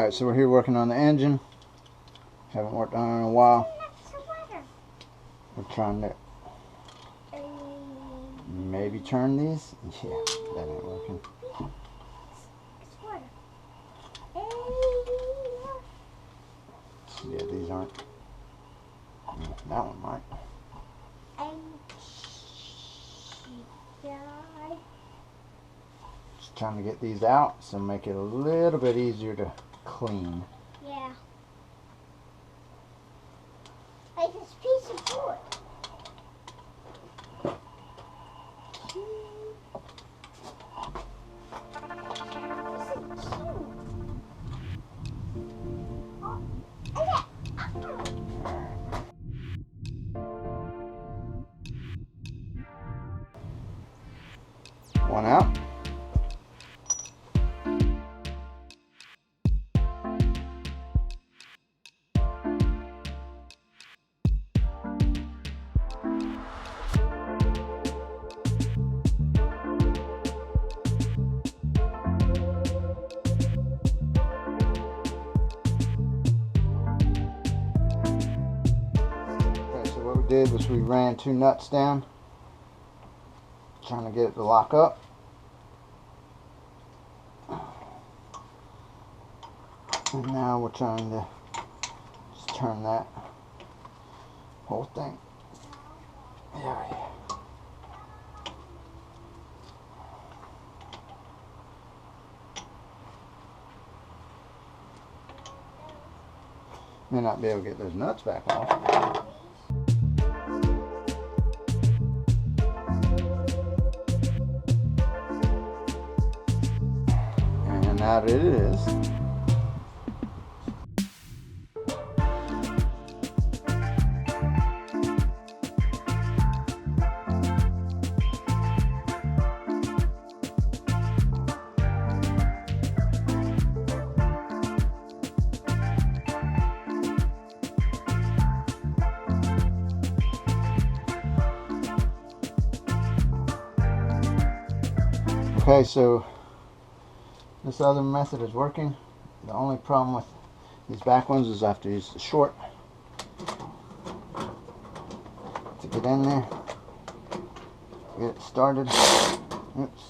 Alright, so we're here working on the engine. Haven't worked on it in a while. We're trying to maybe turn these. Yeah, that ain't working. Yeah, these aren't. That one might. Just trying to get these out, so make it a little bit easier to clean. Yeah. Like this piece of wood. One out. Okay, so what we did was we ran 2 nuts down, trying to get it to lock up. And now we're trying to just turn that whole thing. Yeah. May not be able to get those nuts back off. And out it is. Okay, so this other method is working. The only problem with these back ones is I have to use the short to get in there, get it started. Oops.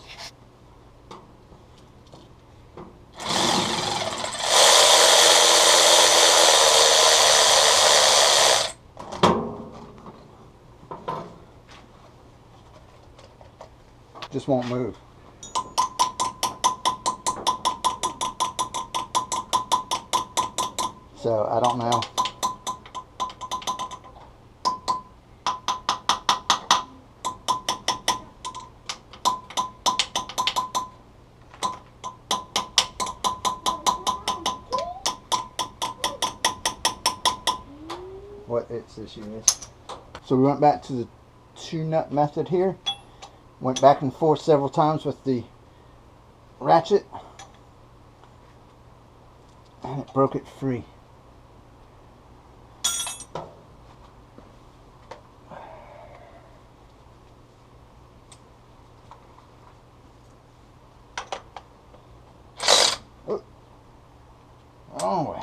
Just won't move. So I don't know. What its issue is. So we went back to the 2 nut method here. Went back and forth several times with the ratchet, and it broke it free. Oh, wrong way.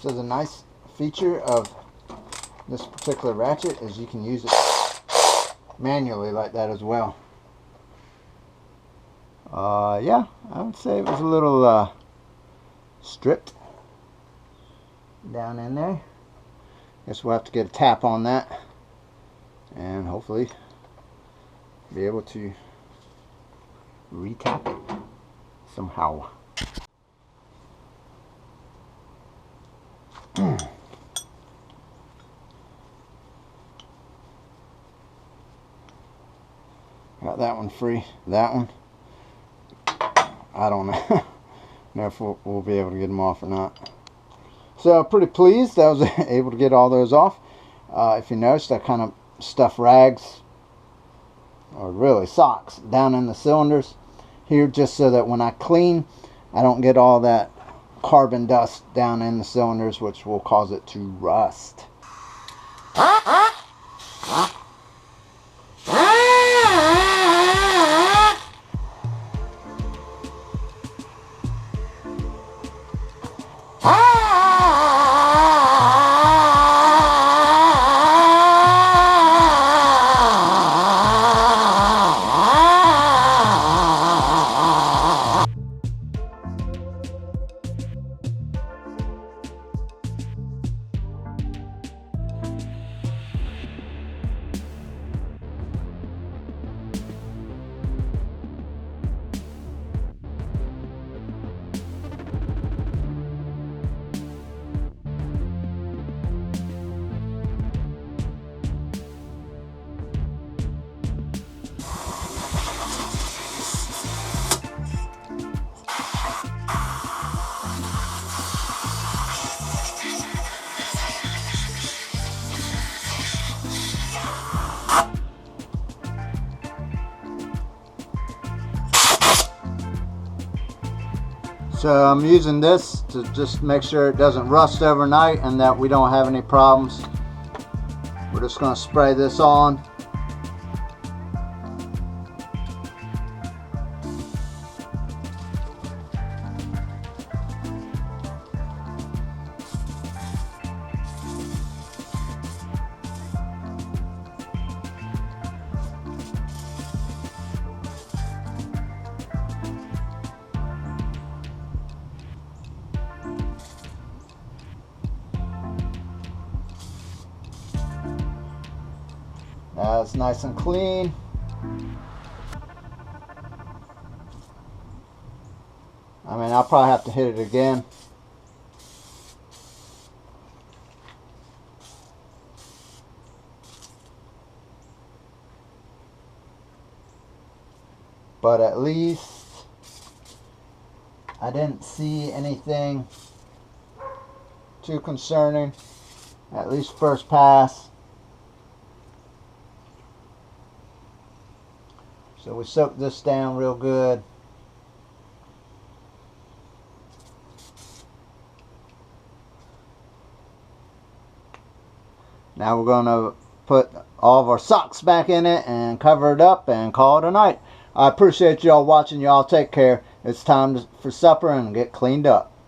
So the nice feature of this particular ratchet is you can use it manually like that as well. Yeah, I would say it was a little stripped down in there. Guess we'll have to get a tap on that and hopefully be able to re-tap it somehow. Got that one free. That one, I don't know. know if we'll be able to get them off or not. So pretty pleased I was able to get all those off. If you noticed, I kind of stuffed rags, or really socks, down in the cylinders here, just so that when I clean, I don't get all that carbon dust down in the cylinders, which will cause it to rust. So I'm using this to just make sure it doesn't rust overnight and that we don't have any problems. We're just going to spray this on. Now it's nice and clean. I mean, I'll probably have to hit it again. But at least I didn't see anything too concerning, at least first pass. So we soak this down real good. Now we're going to put all of our socks back in it and cover it up and call it a night. I appreciate y'all watching. Y'all take care. It's time for supper and get cleaned up.